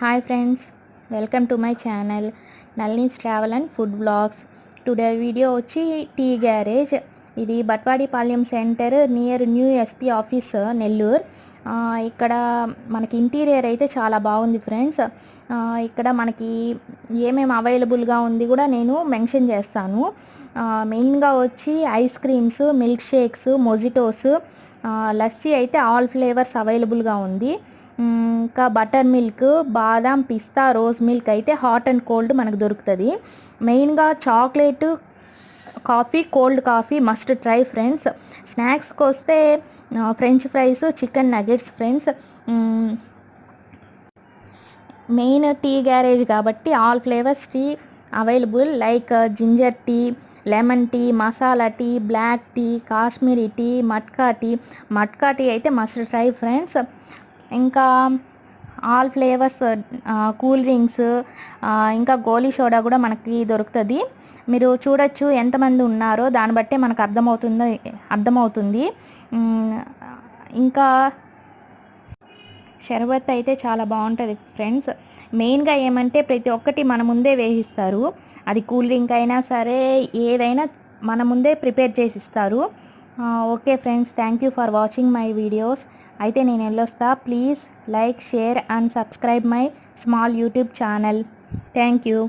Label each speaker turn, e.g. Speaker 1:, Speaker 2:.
Speaker 1: Hi friends, welcome to my channel Nalini's Travel and Food Vlogs. Today video వచ్చి tea garage. ఇది Batwadipalem centre near new SP office Nellore. ఇక్కడ మనకి interior అయితే చాలా బాగుంది ఫ్రెండ్స్. ఇక్కడ మనకి ఏమేమి అవైలబుల్గా ఉంది కూడా నేను మెన్షన్ చేస్తాను. మెయిన్గా వచ్చి ice creams, milk shakes, mojitos, lassi అయితే ఆల్ ఫ్లేవర్స్ అవైలబుల్గా ఉంది. ఇంకా బటర్ మిల్క్, బాదాం, పిస్తా, రోజ్ మిల్క్ అయితే హాట్ అండ్ కోల్డ్ మనకు దొరుకుతుంది. మెయిన్గా chocolate, coffee, cold coffee must try friends. స్నాక్స్కి వస్తే french fries, chicken nuggets friends. Main tea garage కాబట్టి all flavours tea available like ginger tea, lemon tea, masala tea, black tea, Kashmiri tea, matka tea అయితే must try friends. ఇంకా all flavours cool drinks, ఇంకా గోలీ soda కూడా మనకి దొరుకుతుంది. మీరు చూడొచ్చు ఎంతమంది ఉన్నారో దాన్ని బట్టే మనకు అర్థమవుతుంది. ఇంకా షర్బత్ అయితే చాలా బాగుంటుంది ఫ్రెండ్స్. మెయిన్గా ఏమంటే ప్రతి ఒక్కటి మన ముందే వేసిస్తారు. అది కూల్ డ్రింక్ అయినా సరే ఏదైనా మన ముందే ప్రిపేర్ చేసి ఇస్తారు. Okay friends, thank you for watching my videos. అయితే నేను వెళ్ళొస్తా. Please like, share and subscribe my small YouTube channel. Thank you.